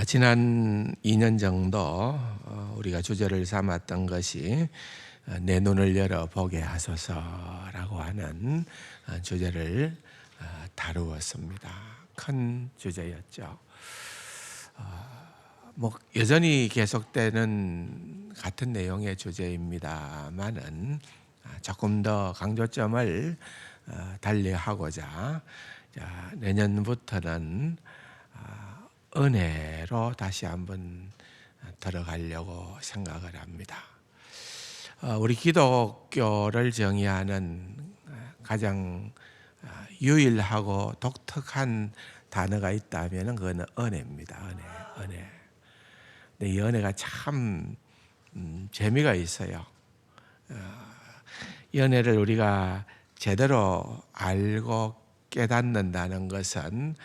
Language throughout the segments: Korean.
지난 2년 정도 우리가 주제를 삼았던 것이 내 눈을 열어 보게 하소서라고 하는 주제를 다루었습니다. 큰 주제였죠. 여전히 계속되는 같은 내용의 주제입니다만은 조금 더 강조점을 달리하고자 내년부터는 은혜로 다시 한번 들어가려고 생각을 합니다. 우리 기독교를 정의하는 가장 유일하고 독특한 단어가 있다면 그거는 은혜입니다. 은혜. 근데 이 은혜가 참 재미가 있어요. 이 은혜를 우리가 제대로 알고 깨닫는다는 것은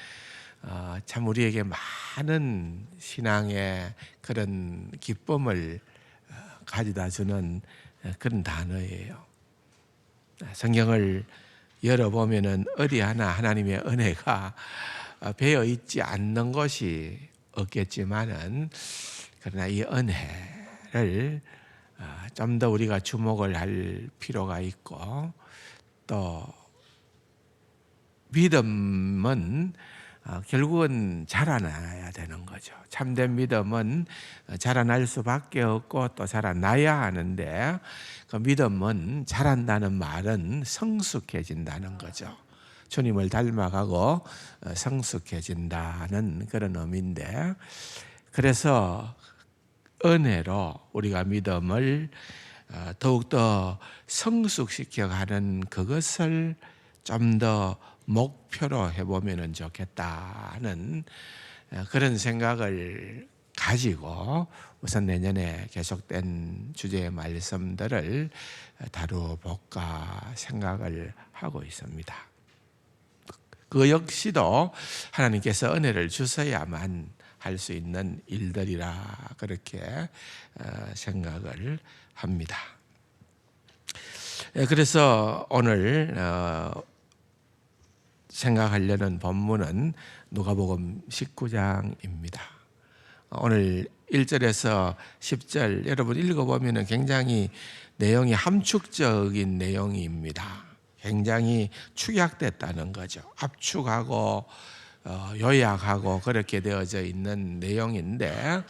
참 우리에게 많은 신앙의 그런 기쁨을 가져다 주는 그런 단어예요. 성경을 열어보면은 어디 하나 하나님의 은혜가 배어 있지 않는 것이 없겠지만은 그러나 이 은혜를 좀 더 우리가 주목을 할 필요가 있고, 또 믿음은 결국은 자라나야 되는 거죠. 참된 믿음은 자라날 수밖에 없고 또 자라나야 하는데, 그 믿음은 자란다는 말은 성숙해진다는 거죠. 주님을 닮아가고 성숙해진다는 그런 의미인데, 그래서 은혜로 우리가 믿음을 더욱더 성숙시켜가는 그것을 좀 더 목표로 해보면 좋겠다는 그런 생각을 가지고 우선 내년에 계속된 주제의 말씀들을 다뤄볼까 생각을 하고 있습니다. 그 역시도 하나님께서 은혜를 주셔야만 할 수 있는 일들이라 그렇게 생각을 합니다. 그래서 오늘 생각하려는 본문은 누가복음 19장입니다. 오늘 1절에서 10절 여러분 읽어보면 굉장히 내용이 함축적인 내용입니다. 굉장히 축약됐다는 거죠. 압축하고 요약하고 그렇게 되어져 있는 내용인데,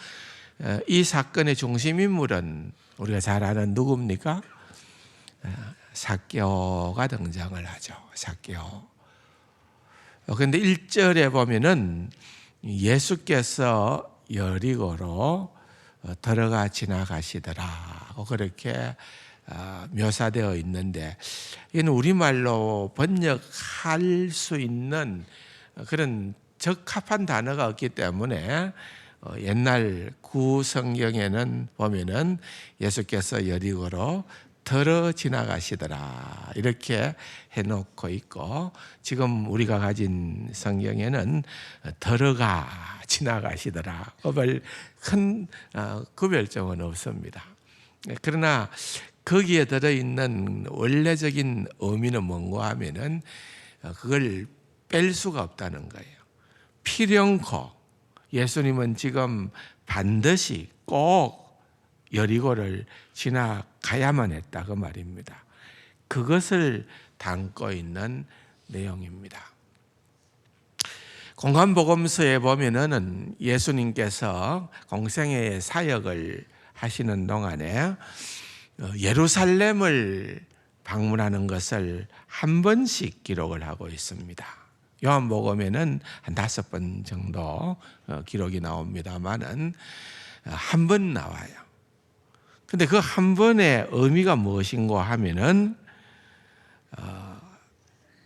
이 사건의 중심인물은 우리가 잘 아는 누굽니까? 삭개오가 등장을 하죠. 삭개오. 그런데 1절에 보면은 예수께서 여리고로 들어가 지나가시더라고 그렇게 묘사되어 있는데, 이는 우리말로 번역할 수 있는 그런 적합한 단어가 없기 때문에 옛날 구성경에는 보면은 예수께서 여리고로 들어 지나가시더라 이렇게 해놓고 있고, 지금 우리가 가진 성경에는 들어가 지나가시더라. 큰 구별점은 없습니다. 그러나 거기에 들어있는 원래적인 의미는 뭔가 하면은 그걸 뺄 수가 없다는 거예요. 필연코 예수님은 지금 반드시 꼭 여리고를 지나가야만 했다 그 말입니다. 그것을 담고 있는 내용입니다. 공관복음서에 보면은 예수님께서 공생애의 사역을 하시는 동안에 예루살렘을 방문하는 것을 한 번씩 기록을 하고 있습니다. 요한복음에는 한 5번 정도 기록이 나옵니다만은 한 번 나와요. 근데 그 한 번의 의미가 무엇인가 하면은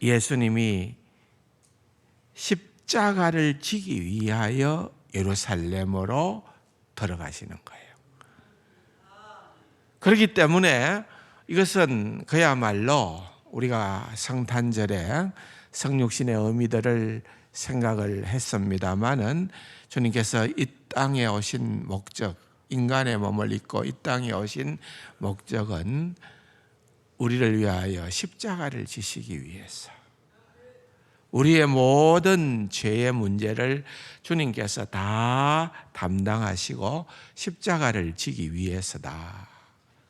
예수님이 십자가를 지기 위하여 예루살렘으로 들어가시는 거예요. 그렇기 때문에 이것은 그야말로 우리가 성탄절에 성육신의 의미들을 생각을 했습니다마는 주님께서 이 땅에 오신 목적, 인간의 몸을 입고 이 땅에 오신 목적은 우리를 위하여 십자가를 지시기 위해서, 우리의 모든 죄의 문제를 주님께서 다 담당하시고 십자가를 지기 위해서다.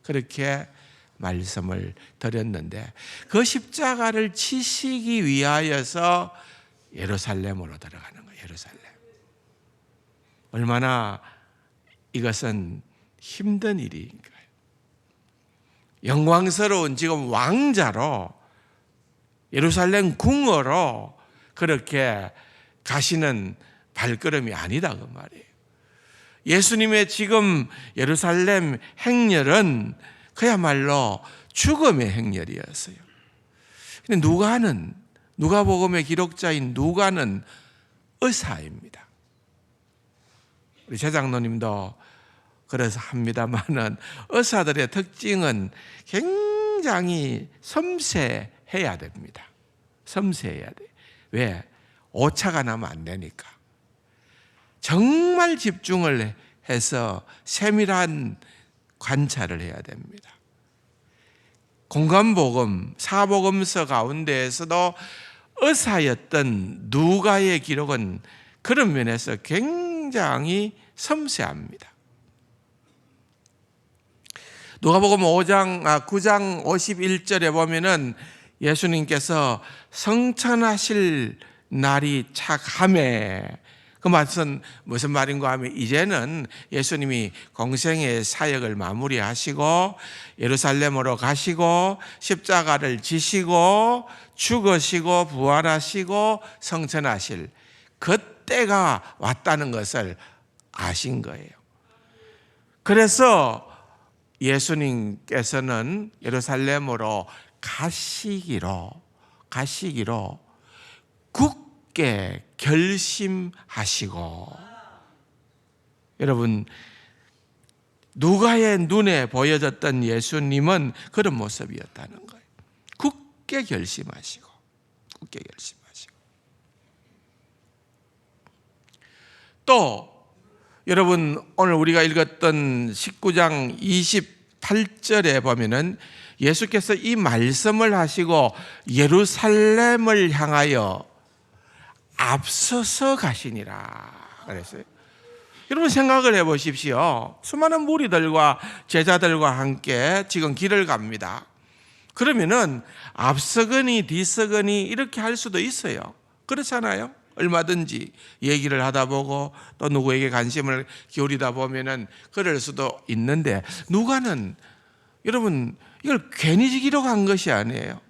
그렇게 말씀을 드렸는데 그 십자가를 치시기 위하여서 예루살렘으로 들어가는 거예요. 예루살렘. 얼마나 이것은 힘든 일인가요? 영광스러운 지금 왕자로 예루살렘 궁으로 그렇게 가시는 발걸음이 아니다 그 말이에요. 예수님의 지금 예루살렘 행렬은 그야말로 죽음의 행렬이었어요. 근데 누가복음의 기록자인 누가는 의사입니다. 우리 제장로님도 그래서 합니다만은 의사들의 특징은 굉장히 섬세해야 됩니다. 섬세해야 돼. 왜? 오차가 나면 안 되니까. 정말 집중을 해서 세밀한 관찰을 해야 됩니다. 공관복음, 사복음서 가운데에서도 의사였던 누가의 기록은 그런 면에서 굉장히 섬세합니다. 누가복음 9장 51절에 보면은 예수님께서 성천하실 날이 착하매, 그 말은 무슨 말인가 하면 이제는 예수님이 공생의 사역을 마무리하시고 예루살렘으로 가시고 십자가를 지시고 죽으시고 부활하시고 성천하실 그때가 왔다는 것을 아신 거예요. 그래서 예수님께서는 예루살렘으로 가시기로 굳게 결심하시고, 여러분 누가의 눈에 보여졌던 예수님은 그런 모습이었다는 거예요. 굳게 결심하시고 또 여러분 오늘 우리가 읽었던 19장 28절에 보면은 예수께서 이 말씀을 하시고 예루살렘을 향하여 앞서서 가시니라 그랬어요. 여러분 생각을 해보십시오. 수많은 무리들과 제자들과 함께 지금 길을 갑니다. 그러면은 앞서거니 뒤서거니 이렇게 할 수도 있어요. 그렇잖아요. 얼마든지 얘기를 하다 보고 또 누구에게 관심을 기울이다 보면은 그럴 수도 있는데, 누가는 여러분 이걸 괜히 기록한 것이 아니에요.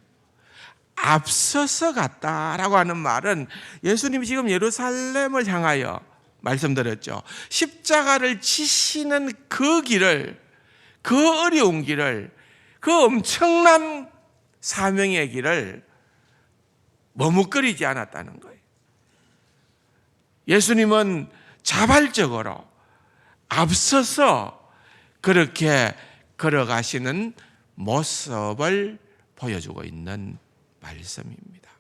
앞서서 갔다라고 하는 말은 예수님이 지금 예루살렘을 향하여 말씀드렸죠. 십자가를 치시는 그 길을, 그 어려운 길을, 그 엄청난 사명의 길을 머뭇거리지 않았다는 거예요. 예수님은 자발적으로 앞서서 그렇게 걸어가시는 모습을 보여주고 있는 말씀입니다.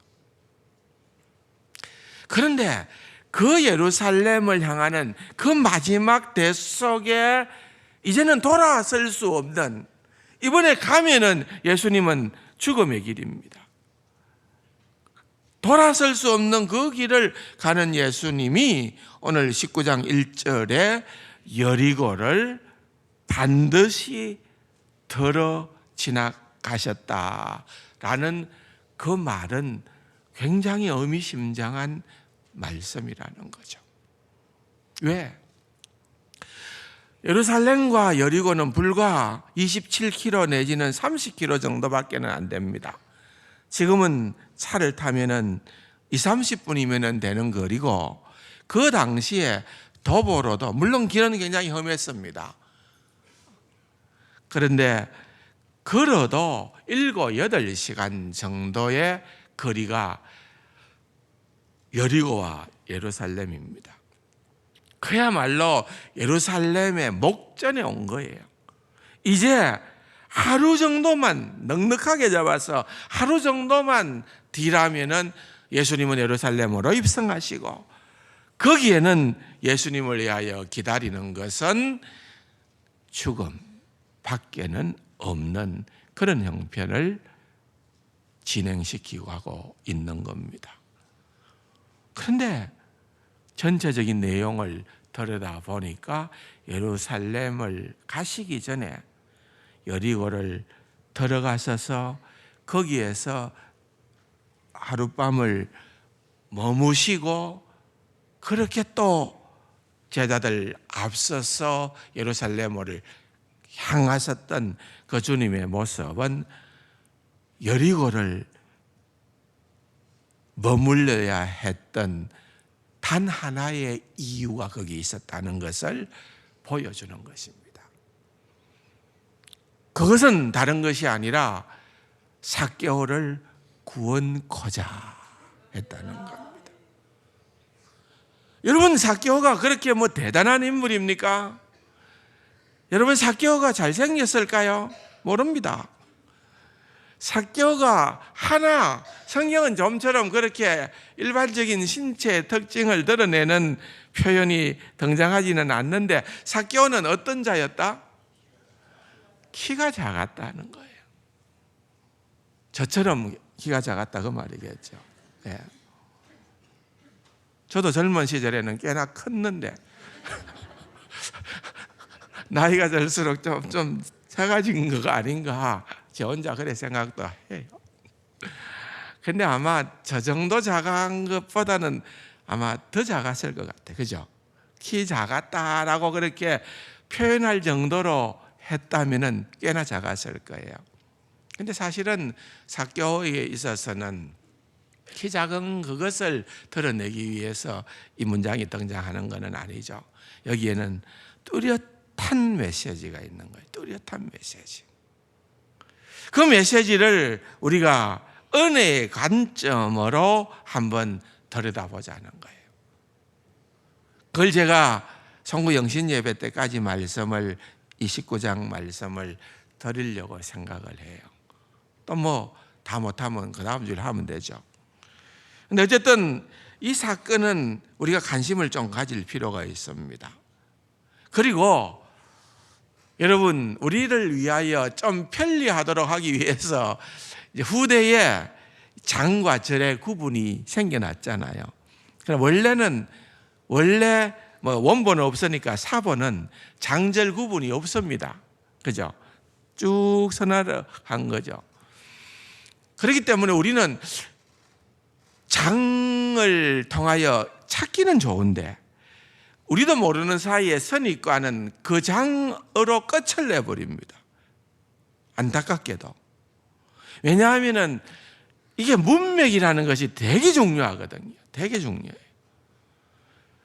그런데 그 예루살렘을 향하는 그 마지막 대 속에 이제는 돌아설 수 없는, 이번에 가면은 예수님은 죽음의 길입니다. 돌아설 수 없는 그 길을 가는 예수님이 오늘 19장 1절에 여리고를 반드시 들어 지나가셨다라는 그 말은 굉장히 의미심장한 말씀이라는 거죠. 왜? 예루살렘과 여리고는 불과 27km 내지는 30km 정도밖에는 안 됩니다. 지금은 차를 타면은 20-30분이면 되는 거리고, 그 당시에 도보로도 물론 길은 굉장히 험했습니다. 그런데 걸어도 7-8시간 정도의 거리가 여리고와 예루살렘입니다. 그야말로 예루살렘의 목전에 온 거예요. 이제 하루 정도만 넉넉하게 잡아서 하루 정도만 뒤라면은 예수님은 예루살렘으로 입성하시고, 거기에는 예수님을 위하여 기다리는 것은 죽음 밖에는 없는 그런 형편을 진행시키고 하고 있는 겁니다. 그런데 전체적인 내용을 들여다보니까 예루살렘을 가시기 전에 여리고를 들어가셔서 거기에서 하룻밤을 머무시고 그렇게 또 제자들 앞서서 예루살렘을 향하셨던 그 주님의 모습은 여리고를 머물러야 했던 단 하나의 이유가 거기 있었다는 것을 보여주는 것입니다. 그것은 다른 것이 아니라 삭개오를 구원코자 했다는 겁니다. 여러분, 삭개오가 그렇게 대단한 인물입니까? 여러분, 삭개오가 잘생겼을까요? 모릅니다. 삭개오가 하나, 성경은 좀처럼 그렇게 일반적인 신체 특징을 드러내는 표현이 등장하지는 않는데 삭개오는 어떤 자였다? 키가 작았다는 거예요. 저처럼 키가 작았다 그 말이겠죠. 네. 저도 젊은 시절에는 꽤나 컸는데 나이가 들수록 좀 작아진 거가 아닌가 저 혼자 그래 생각도 해요. 근데 아마 저 정도 작은 것보다는 아마 더 작았을 것 같아요. 그죠? 키 작았다라고 그렇게 표현할 정도로 했다면은 꽤나 작았을 거예요. 근데 사실은 삭개오에 있어서는 키 작은 그것을 드러내기 위해서 이 문장이 등장하는 것은 아니죠. 여기에는 뚜렷한 메시지가 있는 거예요. 뚜렷한 메시지. 그 메시지를 우리가 은혜의 관점으로 한번 들여다보자는 거예요. 그걸 제가 성구 영신 예배 때까지 말씀을 이 19장 말씀을 드리려고 생각을 해요. 또 다 못하면 그 다음 주에 하면 되죠. 근데 어쨌든 이 사건은 우리가 관심을 좀 가질 필요가 있습니다. 그리고 여러분, 우리를 위하여 좀 편리하도록 하기 위해서 후대에 장과 절의 구분이 생겨났잖아요. 그럼 원래 원본은 없으니까 사본은 장절 구분이 없습니다. 그죠? 쭉 선언한 거죠. 그렇기 때문에 우리는 장을 통하여 찾기는 좋은데 우리도 모르는 사이에 선입과는 그 장으로 끝을 내버립니다. 안타깝게도. 왜냐하면 이게 문맥이라는 것이 되게 중요하거든요. 되게 중요해요.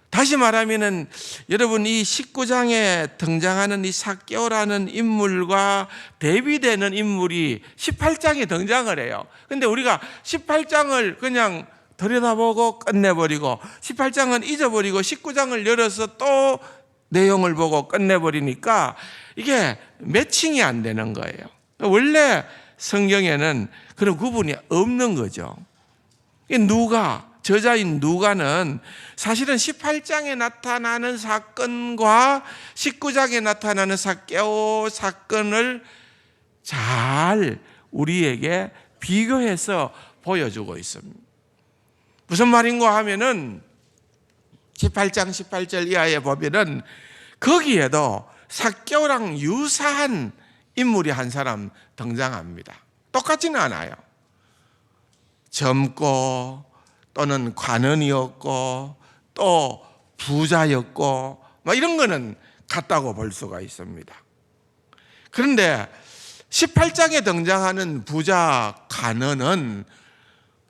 다시 말하면 여러분, 이 19장에 등장하는 이 삭개오라는 인물과 대비되는 인물이 18장에 등장을 해요. 근데 우리가 18장을 그냥 들여다보고 끝내버리고 18장은 잊어버리고 19장을 열어서 또 내용을 보고 끝내버리니까 이게 매칭이 안 되는 거예요. 원래 성경에는 그런 구분이 없는 거죠. 저자인 누가는 사실은 18장에 나타나는 사건과 19장에 나타나는 삭개오 사건을 잘 우리에게 비교해서 보여주고 있습니다. 무슨 말인가 하면은 18장 18절 이하에 보면은 거기에도 삭개오랑 유사한 인물이 한 사람 등장합니다. 똑같지는 않아요. 젊고 또는 관원이었고 또 부자였고 이런 거는 같다고 볼 수가 있습니다. 그런데 18장에 등장하는 부자 관원은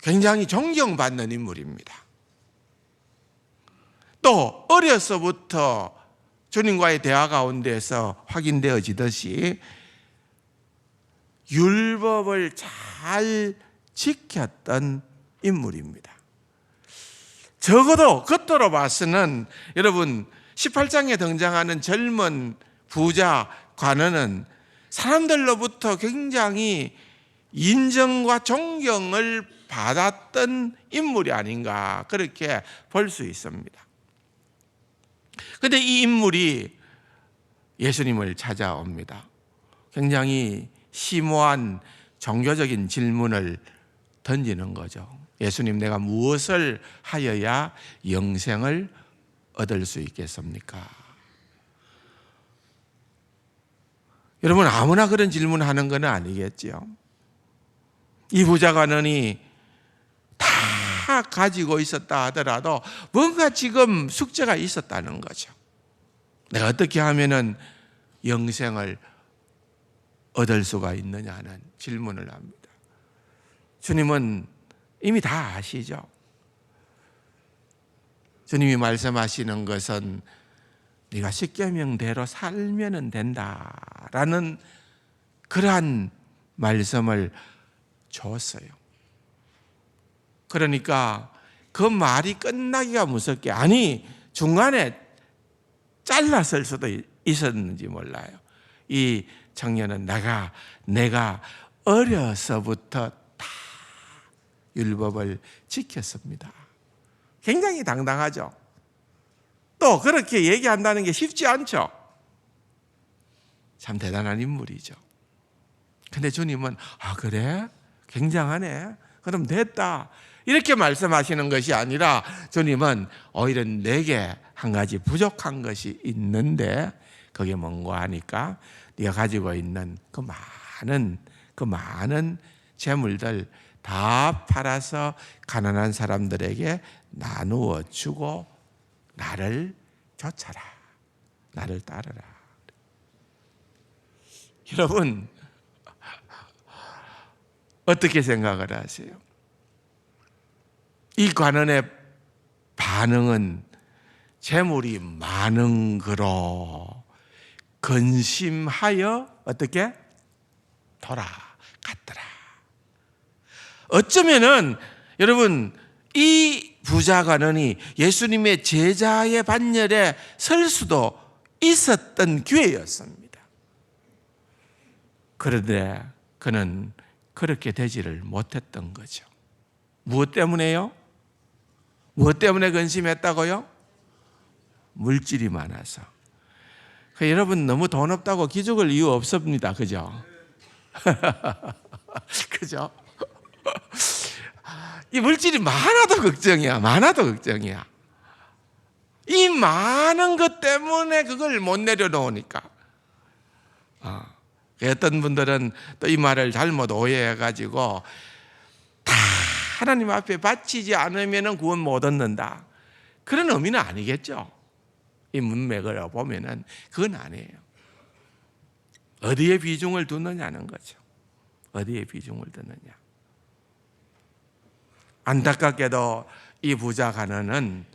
굉장히 존경받는 인물입니다. 또 어려서부터 주님과의 대화 가운데서 확인되어지듯이 율법을 잘 지켰던 인물입니다. 적어도 겉으로 봐서는 여러분 18장에 등장하는 젊은 부자 관원은 사람들로부터 굉장히 인정과 존경을 받았던 인물이 아닌가 그렇게 볼 수 있습니다. 그런데 이 인물이 예수님을 찾아옵니다. 굉장히 심오한 종교적인 질문을 던지는 거죠. 예수님, 내가 무엇을 하여야 영생을 얻을 수 있겠습니까? 여러분, 아무나 그런 질문하는 건 아니겠죠. 이 부자간언이 다 가지고 있었다 하더라도 뭔가 지금 숙제가 있었다는 거죠. 내가 어떻게 하면은 영생을 얻을 수가 있느냐는 질문을 합니다. 주님은 이미 다 아시죠. 주님이 말씀하시는 것은 네가 십계명대로 살면 된다라는 그러한 말씀을 줬어요. 그러니까 그 말이 끝나기가 무섭게, 아니 중간에 잘랐을 수도 있었는지 몰라요. 이 청년은 내가 어려서부터 다 율법을 지켰습니다. 굉장히 당당하죠. 또 그렇게 얘기한다는 게 쉽지 않죠. 참 대단한 인물이죠. 근데 주님은 그래? 굉장하네. 그럼 됐다. 이렇게 말씀하시는 것이 아니라 주님은 오히려 내게 한 가지 부족한 것이 있는데 그게 뭔가 하니까 네가 가지고 있는 그 많은 재물들 다 팔아서 가난한 사람들에게 나누어 주고 나를 좇아라. 나를 따르라. 여러분, 어떻게 생각을 하세요? 이 관원의 반응은 재물이 많은 거로 근심하여 어떻게? 돌아갔더라. 어쩌면은 여러분, 이 부자 관원이 예수님의 제자의 반열에 설 수도 있었던 기회였습니다. 그런데 그는 그렇게 되지를 못했던 거죠. 무엇 때문에요? 무엇 때문에 근심했다고요? 물질이 많아서. 여러분, 너무 돈 없다고 기죽을 이유 없습니다. 그죠? 그죠? 이 물질이 많아도 걱정이야. 많아도 걱정이야. 이 많은 것 때문에 그걸 못 내려놓으니까. 어떤 분들은 또 이 말을 잘못 오해해가지고 다 하나님 앞에 바치지 않으면 구원 못 얻는다. 그런 의미는 아니겠죠. 이 문맥을 보면은 그건 아니에요. 어디에 비중을 두느냐는 거죠. 어디에 비중을 두느냐. 안타깝게도 이 부자 가난은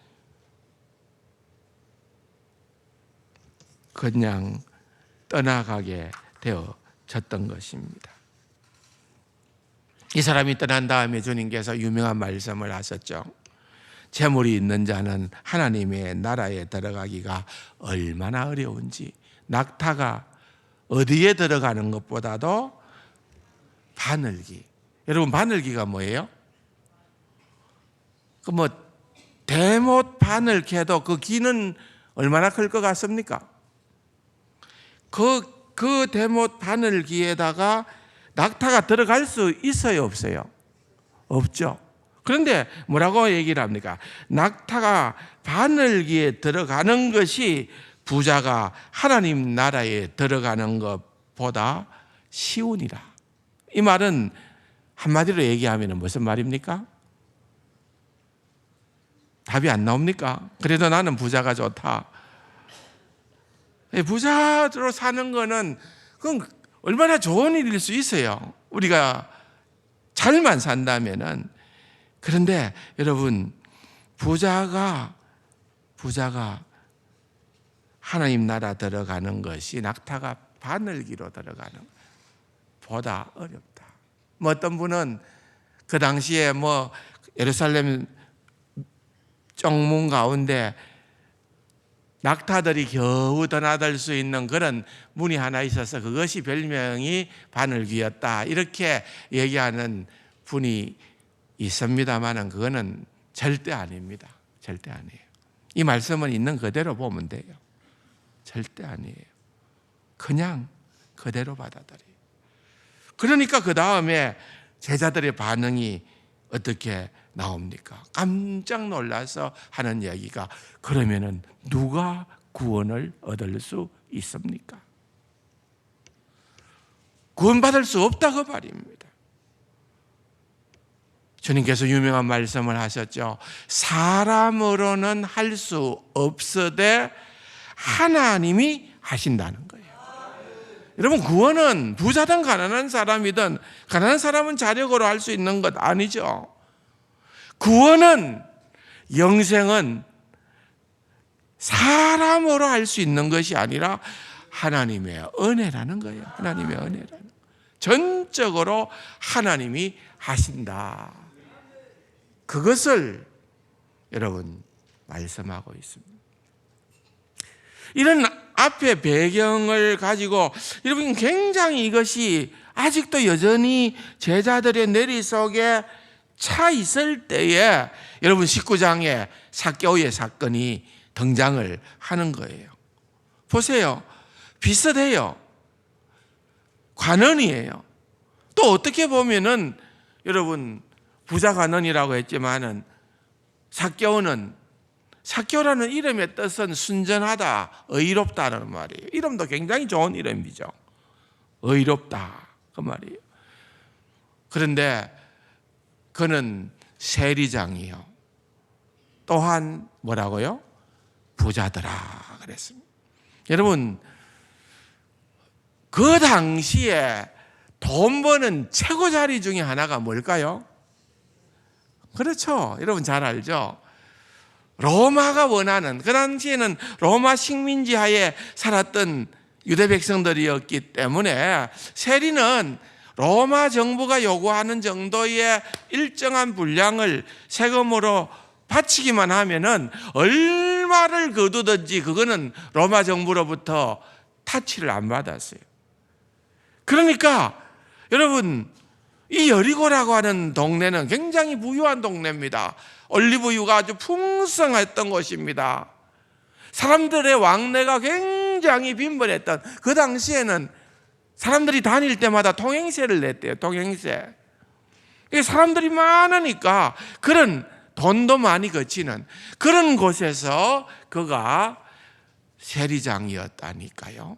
그냥 떠나가게 되어졌던 것입니다. 이 사람이 떠난 다음에 주님께서 유명한 말씀을 하셨죠. 재물이 있는 자는 하나님의 나라에 들어가기가 얼마나 어려운지. 낙타가 어디에 들어가는 것보다도 바늘기. 여러분, 바늘기가 뭐예요? 대못 바늘 캐도 그 기는 얼마나 클 것 같습니까? 그 대못 바늘기에다가 낙타가 들어갈 수 있어요, 없어요? 없죠. 그런데 뭐라고 얘기를 합니까? 낙타가 바늘기에 들어가는 것이 부자가 하나님 나라에 들어가는 것보다 쉬우니라. 이 말은 한마디로 얘기하면 무슨 말입니까? 답이 안 나옵니까? 그래도 나는 부자가 좋다. 부자로 사는 거는 그건 얼마나 좋은 일일 수 있어요. 우리가 잘만 산다면은. 그런데 여러분, 부자가 하나님 나라 들어가는 것이 낙타가 바늘기로 들어가는 보다 어렵다. 어떤 분은 그 당시에 예루살렘 정문 가운데 낙타들이 겨우 드나들 수 있는 그런 문이 하나 있어서 그것이 별명이 바늘귀였다. 이렇게 얘기하는 분이 있습니다만 그거는 절대 아닙니다. 절대 아니에요. 이 말씀은 있는 그대로 보면 돼요. 절대 아니에요. 그냥 그대로 받아들여요. 그러니까 그 다음에 제자들의 반응이 어떻게 나옵니까? 깜짝 놀라서 하는 이야기가, 그러면은 누가 구원을 얻을 수 있습니까? 구원받을 수 없다고 말입니다. 주님께서 유명한 말씀을 하셨죠. 사람으로는 할 수 없으되 하나님이 하신다는 거예요. 여러분, 구원은 부자든 가난한 사람이든, 가난한 사람은 자력으로 할 수 있는 것 아니죠. 구원은, 영생은 사람으로 할 수 있는 것이 아니라 하나님의 은혜라는 거예요. 하나님의 은혜라는 거예요. 전적으로 하나님이 하신다. 그것을 여러분 말씀하고 있습니다. 이런 앞에 배경을 가지고 여러분 굉장히 이것이 아직도 여전히 제자들의 내리속에 차 있을 때에 여러분 19장에 삭개오의 사건이 등장을 하는 거예요. 보세요. 비슷해요. 관원이에요. 또 어떻게 보면은 여러분 부자 관원이라고 했지만은 삭개오라는 이름의 뜻은 순전하다, 의롭다는 말이에요. 이름도 굉장히 좋은 이름이죠. 의롭다 그 말이에요. 그런데 그는 세리장이요. 또한 뭐라고요? 부자더라 그랬습니다. 여러분, 그 당시에 돈 버는 최고 자리 중에 하나가 뭘까요? 그렇죠. 여러분 잘 알죠. 로마가 원하는, 그 당시에는 로마 식민지 하에 살았던 유대 백성들이었기 때문에 세리는 로마 정부가 요구하는 정도의 일정한 분량을 세금으로 바치기만 하면은 얼마를 거두든지 그거는 로마 정부로부터 타치를 안 받았어요. 그러니까 여러분, 이 여리고라고 하는 동네는 굉장히 부유한 동네입니다. 올리브유가 아주 풍성했던 곳입니다. 사람들의 왕래가 굉장히 빈번했던, 그 당시에는 사람들이 다닐 때마다 통행세를 냈대요. 통행세. 사람들이 많으니까 그런 돈도 많이 거치는 그런 곳에서 그가 세리장이었다니까요.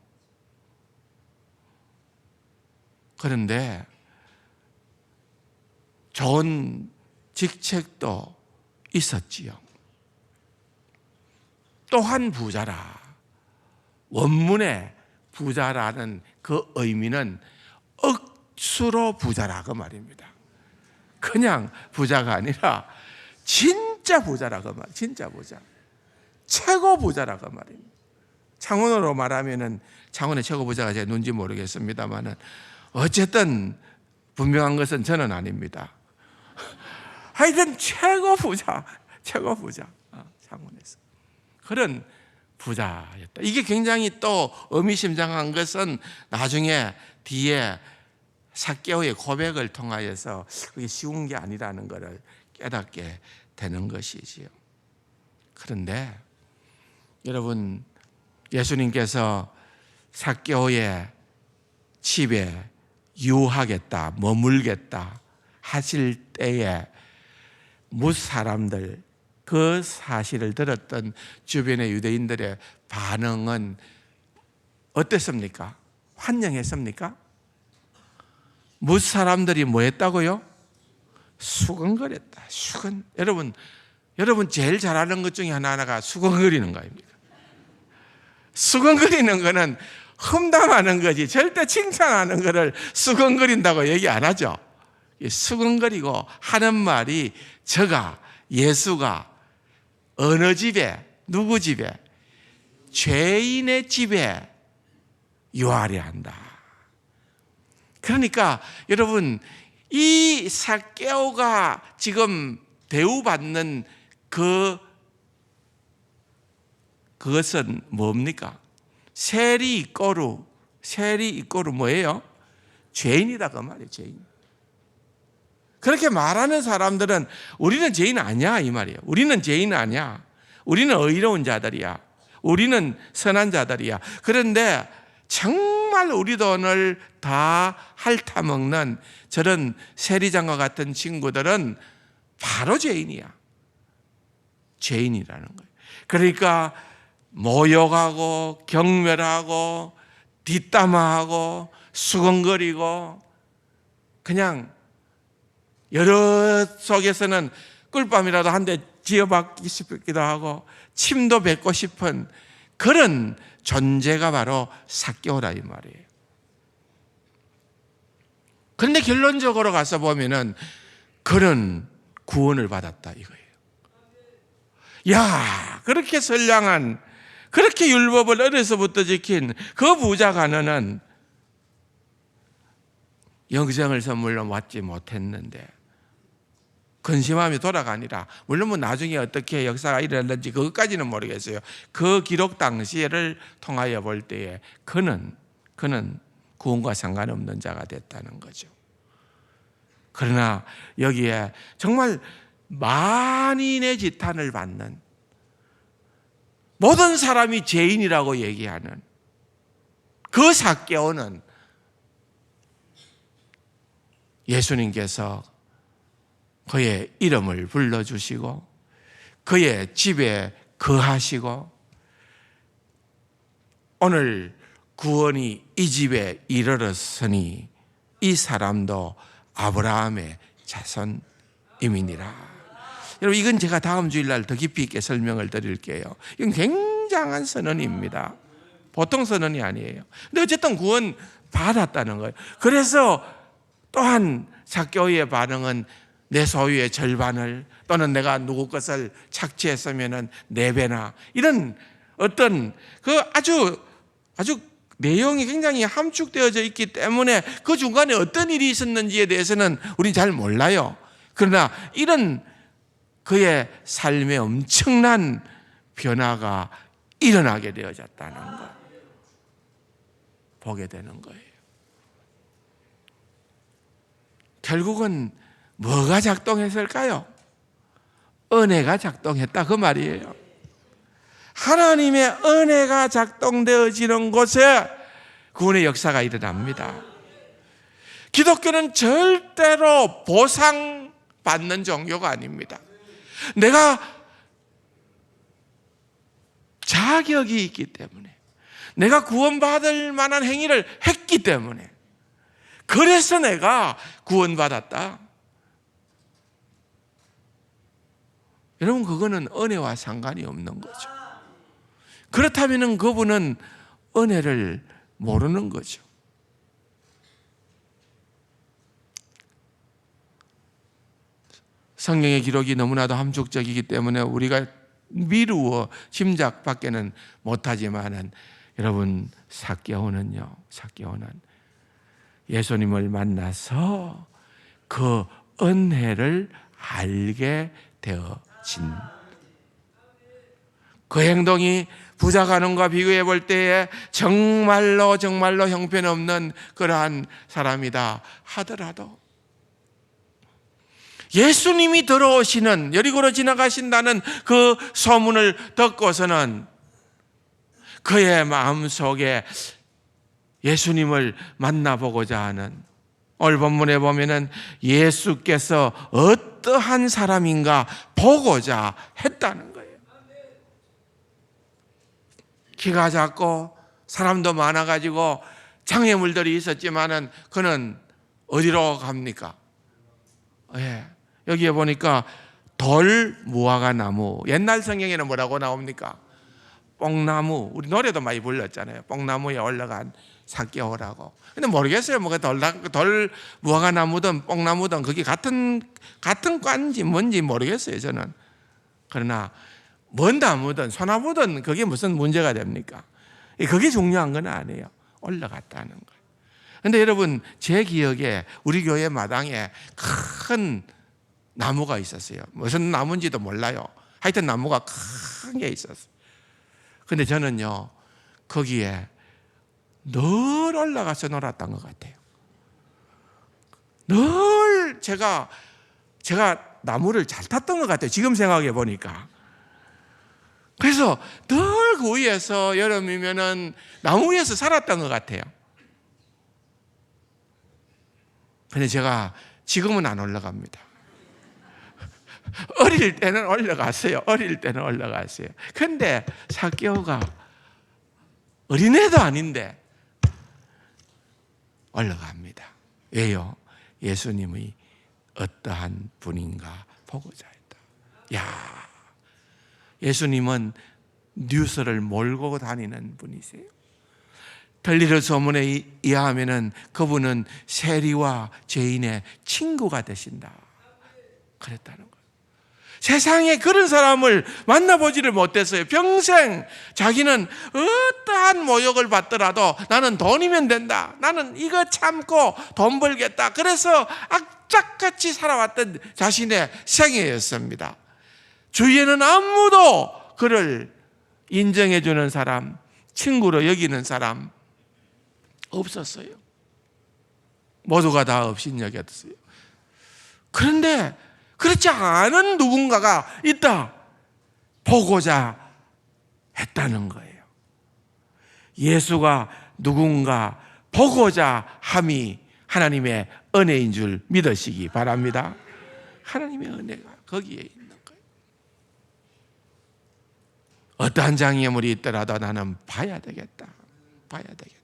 그런데 좋은 직책도 있었지요. 또한 부자라. 원문의 부자라는 그 의미는 억수로 부자라 그 말입니다. 그냥 부자가 아니라 진짜 부자라 그 말. 진짜 부자. 최고 부자라 그 말입니다. 창원으로 말하면은 창원의 최고 부자가 제 누군지 모르겠습니다만은 어쨌든 분명한 것은 저는 아닙니다. 하여튼 최고 부자, 창원에서 그런 부자였다. 이게 굉장히 또 의미심장한 것은 나중에 뒤에 삭개오의 고백을 통하여서 그게 쉬운 게 아니라는 것을 깨닫게 되는 것이지요. 그런데 여러분, 예수님께서 삭개오의 집에 유하겠다, 머물겠다 하실 때에 무사람들, 그 사실을 들었던 주변의 유대인들의 반응은 어땠습니까? 환영했습니까? 무사람들이 뭐 했다고요? 수근거렸다. 여러분 제일 잘하는 것 중에 하나가 수근거리는 거입니다. 수근거리는 거는 험담하는 거지 절대 칭찬하는 거를 수근거린다고 얘기 안 하죠. 수근거리고 하는 말이 예수가 어느 집에, 누구 집에? 죄인의 집에 유하려 한다. 그러니까 여러분, 이 삭개오가 지금 대우받는 그것은 뭡니까? 세리 이꼬루 뭐예요? 죄인이다 그 말이에요. 죄인. 그렇게 말하는 사람들은 우리는 죄인 아니야 이 말이에요. 우리는 죄인 아니야. 우리는 의로운 자들이야. 우리는 선한 자들이야. 그런데 정말 우리 돈을 다 핥아먹는 저런 세리장과 같은 친구들은 바로 죄인이야. 죄인이라는 거예요. 그러니까 모욕하고 경멸하고 뒷담화하고 수근거리고 그냥 여러 속에서는 꿀밤이라도 한 대 쥐어박기 싶기도 하고 침도 뱉고 싶은 그런 존재가 바로 삭개오라 이 말이에요. 그런데 결론적으로 가서 보면은 그런 구원을 받았다 이거예요. 야, 그렇게 선량한, 그렇게 율법을 어려서부터 지킨 그 부자 가난은 영생을 선물로 받지 못했는데 근심하며 돌아가니라. 물론 뭐 나중에 어떻게 역사가 일어났는지 그것까지는 모르겠어요. 그 기록 당시를 통하여 볼 때에 그는 구원과 상관없는 자가 됐다는 거죠. 그러나 여기에 정말 만인의 지탄을 받는, 모든 사람이 죄인이라고 얘기하는 그 삭개오는 예수님께서 그의 이름을 불러주시고 그의 집에 거하시고 오늘 구원이 이 집에 이르렀으니 이 사람도 아브라함의 자손임이니라. 여러분, 이건 제가 다음 주일날 더 깊이 있게 설명을 드릴게요. 이건 굉장한 선언입니다. 보통 선언이 아니에요. 근데 어쨌든 구원 받았다는 거예요. 그래서 또한 삭개오의 반응은 내 소유의 절반을, 또는 내가 누구 것을 착취했으면 4배나, 이런 어떤 그 아주 내용이 굉장히 함축되어져 있기 때문에 그 중간에 어떤 일이 있었는지에 대해서는 우리는 잘 몰라요. 그러나 이런 그의 삶에 엄청난 변화가 일어나게 되어졌다는 것 보게 되는 거예요. 결국은 뭐가 작동했을까요? 은혜가 작동했다 그 말이에요. 하나님의 은혜가 작동되어지는 곳에 구원의 역사가 일어납니다. 기독교는 절대로 보상받는 종교가 아닙니다. 내가 자격이 있기 때문에, 내가 구원받을 만한 행위를 했기 때문에, 그래서 내가 구원받았다. 여러분, 그거는 은혜와 상관이 없는 거죠. 그렇다면 그분은 은혜를 모르는 거죠. 성경의 기록이 너무나도 함축적이기 때문에 우리가 미루어 짐작밖에는 못하지만은, 여러분, 삭개오는 예수님을 만나서 그 은혜를 알게 되어진, 그 행동이 부자 가난과 비교해 볼 때에 정말로 형편없는 그러한 사람이다 하더라도 예수님이 들어오시는, 여리고로 지나가신다는 그 소문을 듣고서는 그의 마음속에 예수님을 만나보고자 하는, 오늘 본문에 보면은 예수께서 어떠한 사람인가 보고자 했다는 거예요. 키가 작고 사람도 많아가지고 장애물들이 있었지만은 그는 어디로 갑니까? 여기에 보니까 돌 무화과 나무, 옛날 성경에는 뭐라고 나옵니까? 뽕나무, 우리 노래도 많이 불렀잖아요. 뽕나무에 올라간 삭개오라고. 근데 모르겠어요. 뭐가 돌 무화과 나무든 뽕나무든 그게 같은 과인지 뭔지 모르겠어요, 저는. 그러나 뭔 나무든 소나무든 그게 무슨 문제가 됩니까? 그게 중요한 건 아니에요. 올라갔다는 거예요. 근데 여러분, 제 기억에 우리 교회 마당에 큰 나무가 있었어요. 무슨 나무인지도 몰라요. 하여튼 나무가 큰 게 있었어요. 근데 저는요, 거기에 늘 올라가서 놀았던 것 같아요. 늘 제가 나무를 잘 탔던 것 같아요. 지금 생각해 보니까. 그래서 늘 그 위에서 여름이면은 나무 위에서 살았던 것 같아요. 근데 제가 지금은 안 올라갑니다. 어릴 때는 올라갔어요. 어릴 때는 올라갔어요. 근데 삭개오가 어린애도 아닌데 올라갑니다. 왜요? 예수님이 어떠한 분인가 보고자 했다. 야, 예수님은 뉴스를 몰고 다니는 분이세요. 들리는 소문에 의하면은 그분은 세리와 죄인의 친구가 되신다. 그랬다는 거예요. 세상에 그런 사람을 만나보지를 못했어요. 평생 자기는 어떠한 모욕을 받더라도 나는 돈이면 된다. 나는 이거 참고 돈 벌겠다. 그래서 악착같이 살아왔던 자신의 생애였습니다. 주위에는 아무도 그를 인정해주는 사람, 친구로 여기는 사람 없었어요. 모두가 다 업신여겼어요. 그런데 그렇지 않은 누군가가 있다. 보고자 했다는 거예요. 예수가 누군가 보고자 함이 하나님의 은혜인 줄 믿으시기 바랍니다. 하나님의 은혜가 거기에 있는 거예요. 어떠한 장애물이 있더라도 나는 봐야 되겠다. 봐야 되겠다.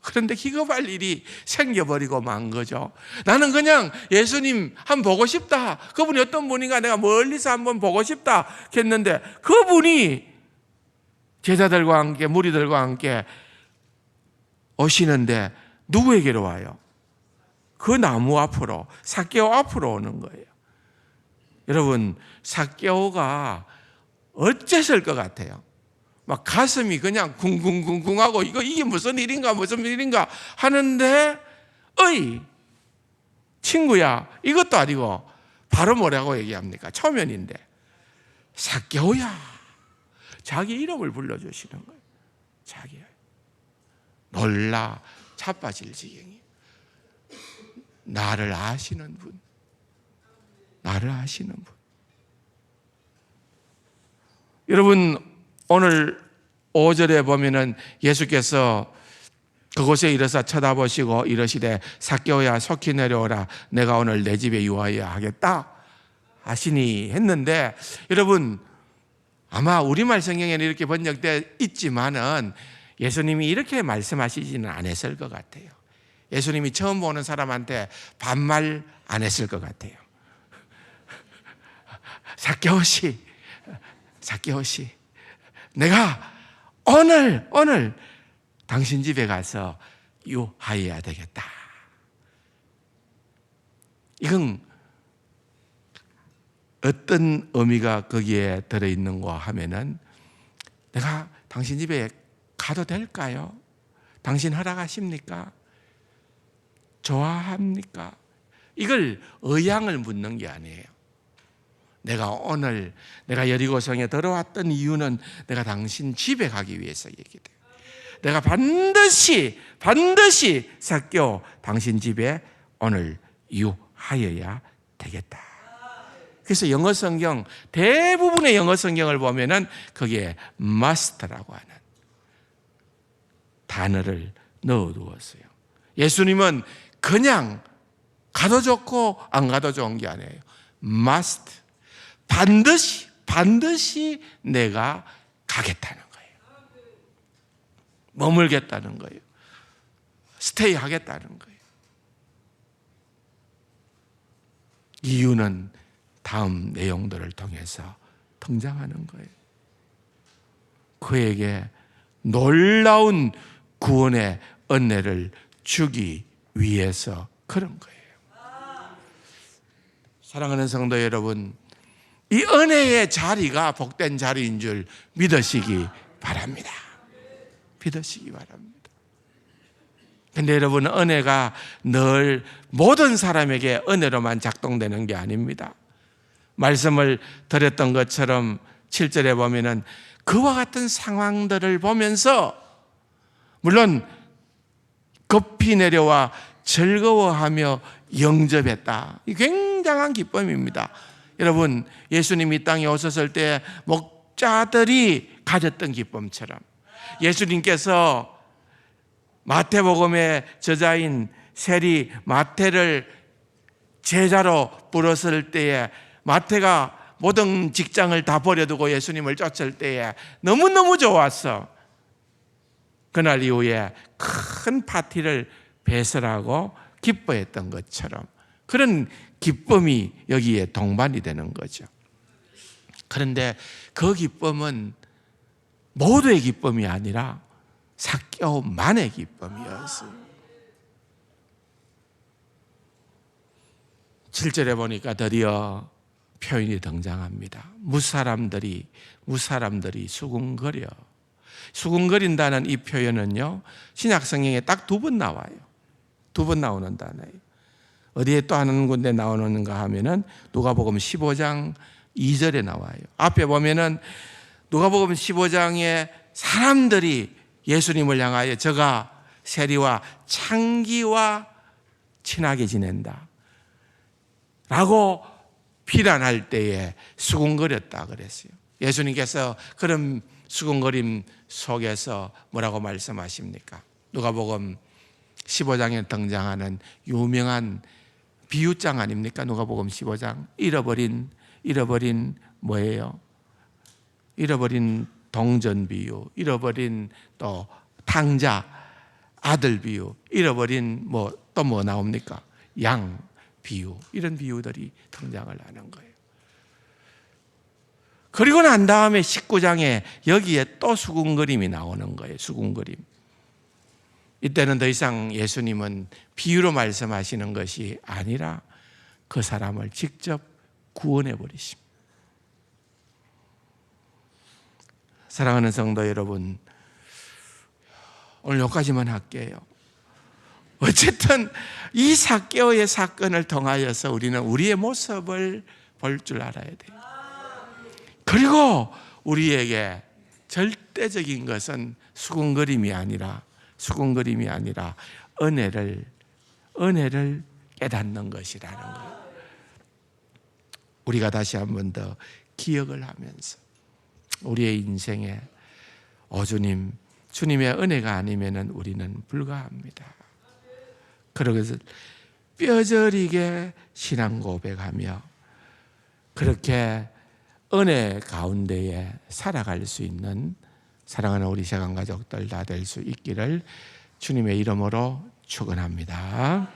그런데 기겁할 일이 생겨버리고 만 거죠. 나는 그냥 예수님 한번 보고 싶다. 그분이 어떤 분인가 내가 멀리서 한번 보고 싶다 했는데 그분이 제자들과 함께 무리들과 함께 오시는데 누구에게로 와요? 그 나무 앞으로, 삭개오 앞으로 오는 거예요. 여러분, 삭개오가 어째서일 것 같아요? 막 가슴이 그냥 쿵쿵쿵쿵하고 이게 무슨 일인가 하는데 어이 친구야 이것도 아니고 바로 뭐라고 얘기합니까? 초면인데 삭개오야 자기 이름을 불러주시는 거예요. 자기야 놀라 자빠질 지경이 나를 아시는 분, 나를 아시는 분. 여러분 오늘 5절에 보면은 예수께서 그곳에 이르사 쳐다보시고 이르시되 삭개오야 속히 내려오라 내가 오늘 내 집에 유하여 하겠다 하시니 했는데 여러분 아마 우리말 성경에는 이렇게 번역되어 있지만은 예수님이 이렇게 말씀하시지는 않았을 것 같아요. 예수님이 처음 보는 사람한테 반말 안 했을 것 같아요. 삭개오 씨 내가 오늘 당신 집에 가서 유하여야 되겠다. 이건 어떤 의미가 거기에 들어있는가 하면은 내가 당신 집에 가도 될까요? 당신 허락하십니까? 좋아합니까? 이걸 의향을 묻는 게 아니에요. 내가 여리고성에 들어왔던 이유는 내가 당신 집에 가기 위해서 얘기돼요. 내가 반드시 삭개오 당신 집에 오늘 유하여야 되겠다. 그래서 영어 성경 대부분의 영어 성경을 보면은 거기에 must라고 하는 단어를 넣어두었어요. 예수님은 그냥 가도 좋고 안 가도 좋은 게 아니에요. must 반드시 내가 가겠다는 거예요. 머물겠다는 거예요. 스테이 하겠다는 거예요. 이유는 다음 내용들을 통해서 등장하는 거예요. 그에게 놀라운 구원의 은혜를 주기 위해서 그런 거예요. 사랑하는 성도 여러분, 이 은혜의 자리가 복된 자리인 줄 믿으시기 바랍니다. 믿으시기 바랍니다. 근데 여러분, 은혜가 늘 모든 사람에게 은혜로만 작동되는 게 아닙니다. 말씀을 드렸던 것처럼 7절에 보면은 그와 같은 상황들을 보면서 물론 급히 내려와 즐거워하며 영접했다. 이 굉장한 기쁨입니다. 여러분, 예수님이 이 땅에 오셨을 때 목자들이 가졌던 기쁨처럼 예수님께서 마태복음의 저자인 세리 마태를 제자로 부르실 때에 마태가 모든 직장을 다 버려두고 예수님을 쫓을 때에 너무너무 좋았어. 그날 이후에 큰 파티를 배설하고 기뻐했던 것처럼 그런 기쁨이 여기에 동반이 되는 거죠. 그런데 그 기쁨은 모두의 기쁨이 아니라 삭개오만의 기쁨이었어요. 7절에 보니까 드디어 표현이 등장합니다. 무사람들이 수군거린다는 이 표현은요, 신약 성경에 딱 2번 나와요. 2번 나오는 단어예요. 어디에 또 하는 군데 나오는가 하면은 누가복음 15장 2절에 나와요. 앞에 보면은 누가복음 15장에 사람들이 예수님을 향하여 저가 세리와 창기와 친하게 지낸다 라고 비난할 때에 수군거렸다 그랬어요. 예수님께서 그런 수군거림 속에서 뭐라고 말씀하십니까? 누가복음 15장에 등장하는 유명한 비유장 아닙니까? 누가복음 15장. 잃어버린 뭐예요? 잃어버린 동전 비유, 잃어버린 또 탕자 아들 비유, 잃어버린 또 뭐 나옵니까? 양 비유, 이런 비유들이 등장을 하는 거예요. 그리고 난 다음에 19장에 여기에 또 수군거림이 나오는 거예요. 수군거림. 이때는 더 이상 예수님은 비유로 말씀하시는 것이 아니라 그 사람을 직접 구원해 버리십니다. 사랑하는 성도 여러분, 오늘 여기까지만 할게요. 어쨌든 이 삭개오의 사건을 통하여서 우리는 우리의 모습을 볼 줄 알아야 돼요. 그리고 우리에게 절대적인 것은 수군거림이 아니라 은혜를 깨닫는 것이라는 거예요. 우리가 다시 한 번 더 기억을 하면서 우리의 인생에 주님의 은혜가 아니면 우리는 불가합니다. 그러면서 뼈저리게 신앙 고백하며 그렇게 은혜 가운데에 살아갈 수 있는 사랑하는 우리 세상 가족들 다 될 수 있기를 주님의 이름으로 축원합니다.